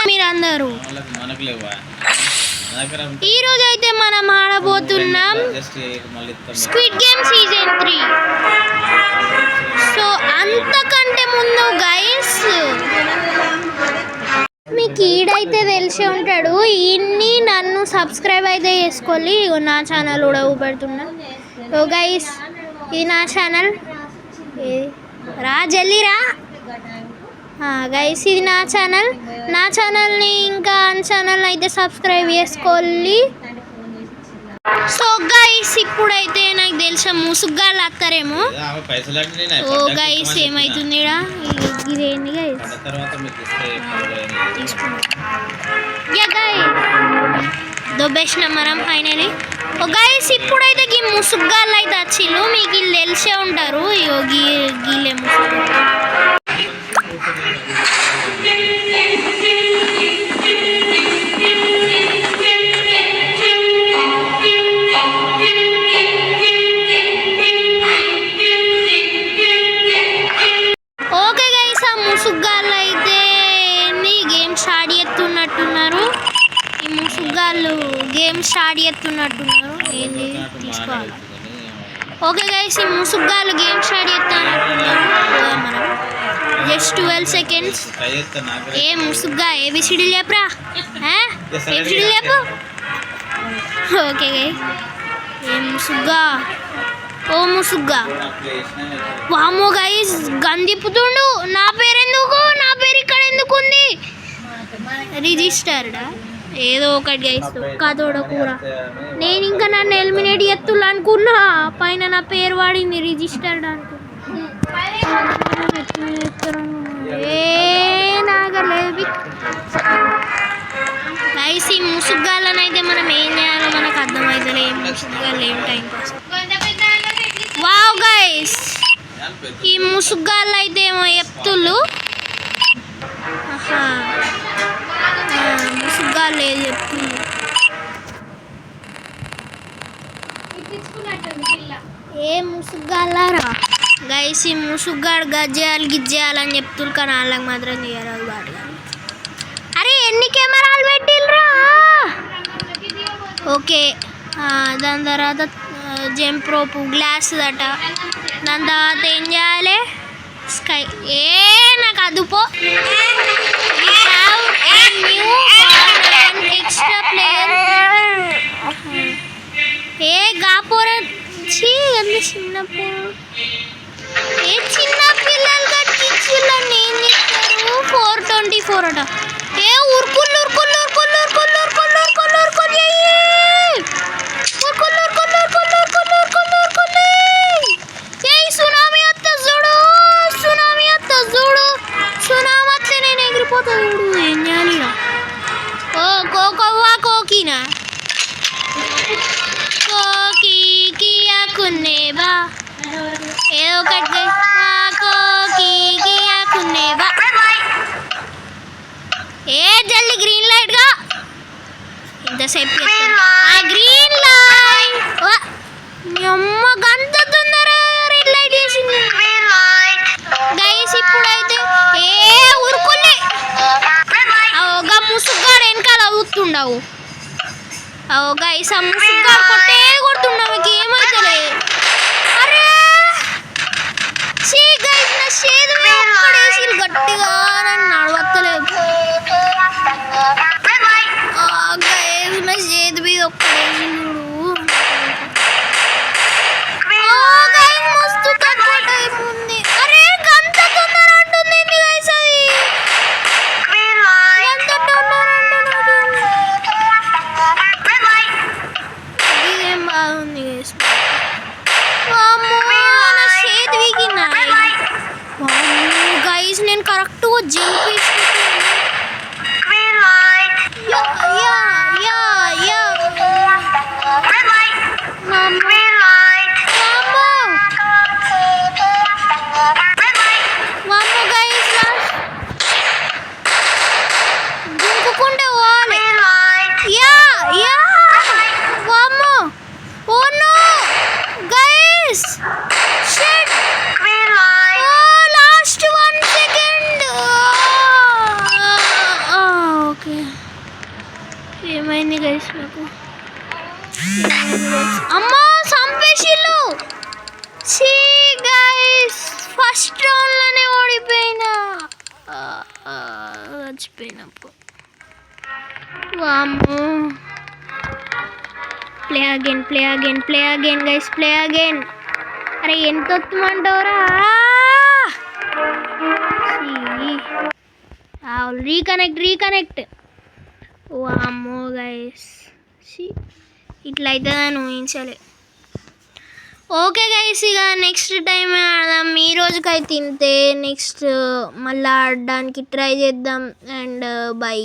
మీరందరూ ఈ రోజు అయితే మనం ఆడబోతున్నాం స్క్విడ్ గేమ్ సీజన్ 3. సో అంతకంటే ముందు గైస్ మీకు ఈడైతే తెలిసే ఉంటాడు, ఈయన్ని నన్ను సబ్స్క్రైబ్ అయితే చేసుకోవాలి. నా ఛానల్ కూడా ఊపెడుతున్నా. ఓ గైస్ ఇది నా ఛానల్, రా జల్లిరా గైస్. ఇది నా ఛానల్ని ఇంకా ఛానల్ అయితే సబ్స్క్రైబ్ చేసుకోవాలి. సో గైస్ ఇప్పుడైతే నాకు తెలిసా ముసుగ్గాళ్ళు వస్తారేమో. ఓ గైస్ ఏమవుతుంది ఇదేంటి గైస్ దొబ్బేసిన మనం ఫైనలీ. ఓ గైస్ ఇప్పుడైతే ఈ ముసుగ్గాళ్ళు అయితే వచ్చిళ్ళు, మీకు వీళ్ళు తెలిసే ఉంటారు. ఇగో గీలే ముసుగు. ఓకే గైస్ ఆ ముసుగ్గాళ్ళు అయితే గేమ్ స్టార్ట్ చేస్తున్నట్టున్నారు. ఈ ముసుగ్గాళ్ళు గేమ్ స్టార్ట్ చేస్తున్నట్టున్నారు. ఏంది తీసుకోవాలి. ఓకే గైస్ ఈ ముసుగ్గాళ్ళు గేమ్ స్టార్ట్ చేస్తున్నట్టున్నారు. మనం జస్ట్ 12 seconds. ఏ ముసుగ్గా ఏబిసిడి లేపురా, ఏబిసిడి లేపు. ఓకే గైస్ ఏ ముసుగ్గా, ఓ ముసుగ్గా. వామో గైస్ గందిప్పుతుండు. నా పేరు ఎందుకు, నా పేరు ఇక్కడ ఎందుకు ఉంది? రిజిస్టర్డా ఏదో ఒకటి గైస్. కదోడ కూర. నేను ఇంకా నన్ను ఎలిమినేట్ చేస్తున్నా అనుకున్నా, పైన నా పేరు వాడింది రిజిస్టర్డ్ అనుకున్నా. నాగలేదు గైస్. ఈ ముసుగ్గాళ్ళని అయితే మనం ఏం చేయాలో మనకు అర్థమవుతుంది. ఏం ముసుగ్గాళ్ళు ఏం టైం పాస్. వావ్ గైస్ ఈ ముసుగ్గాళ్ళు అయితే ఏమో చెప్తుళ్ళు. ముసుగ్గాళ్ళు ఏది చెప్తుళ్ళు. ఏ ముసుగ్గాళ్ళారా గైస్? ఈ ముసుగ్గాడు గజ్జేయాలి గిజ్జేయాలని చెప్తున్నారు, కానీ వాళ్ళకి మాత్రం చేయరాదు బాగా. అరే ఎన్ని కెమెరాలు పెట్టిల్రా? ఓకే దాని తర్వాత జంప్ రోపు గ్లాస్ దట. దాని తర్వాత ఏం చేయాలి? స్కై. నాకు అదుపో. ఎక్స్ట్రా ప్లేయర్ గాపోరచ్చి ఎంత చిన్నప్పుడు చిన్న పిల్లలు కట్టించులని ఏం చేస్తారు? 424 అట. ఉరుకుళ్ళు ఉరుకుళ్ళు ఉరుకుళ్ళు ఉరుకుళ్ళు ఉరుకుళ్ళు ఉరుకుళ్ళు ఉరుకుళ్ళు ఉరుకుళ్ళు ఉరుకుళ్ళు ఉరుకుళ్ళు ఉరుకుళ్ళు ఉరుకుళ్ళు ఉరుకుళ్ళు. సునామీ అత్త చూడు, సునామీ అత్త చూడు. సునామీ అత్తే నేను ఎగిరిపోతా చూడు. ఏం చేయాలి? ఓ కోకవ్వా కోకినా కోకి కియాకునేవా ఏదో ఒకటి కోకినేవా. జల్ది గ్రీన్ లైట్ గా ఇంతసేపు గ్రీన్ లైట్. అమ్మ గంత తొందర రెడ్ లైట్ వేసింది గైస్. ఇప్పుడైతే ఉరుకుల్ని ఒక ముసుగ్గాడు వెనకాల ఊతుండవు. గైస్ ఆ ముసుగ్గాడు కొట్టే కొడుతుండవు. మీకు ఏమైతే అరే గైస్ నా చేదు ఒక్కడేసి గట్టిగా నన్ను నడవత్తలేదు. గైస్ నా చేతి మీద ఒక్కడేసి మస్తు తక్కువ టైం ఉంది. అరే గంత తొందర అంటుంది గైస్. అది గంత తొందర ఇదేం బాగుంది గైస్. గైస్ నేను కరెక్ట్గా జంప్ ఫస్ట్ రౌండ్లోనే ఓడిపోయినా. చచ్చిపోయినప్పుడు వామ్మో. Play again guys, play again. అరే ఎంత వస్తుందంటావురా? రీకనెక్ట్. వామ్మో గైస్, ఇట్లా అవుతుందని ఊహించలే. ఓకే గైస్, ఇక నెక్స్ట్ టైం ఆడదాం. ఈ రోజుకైతే ఇంతే. నెక్స్ట్ మళ్ళీ ఆడడానికి ట్రై చేద్దాం. And by.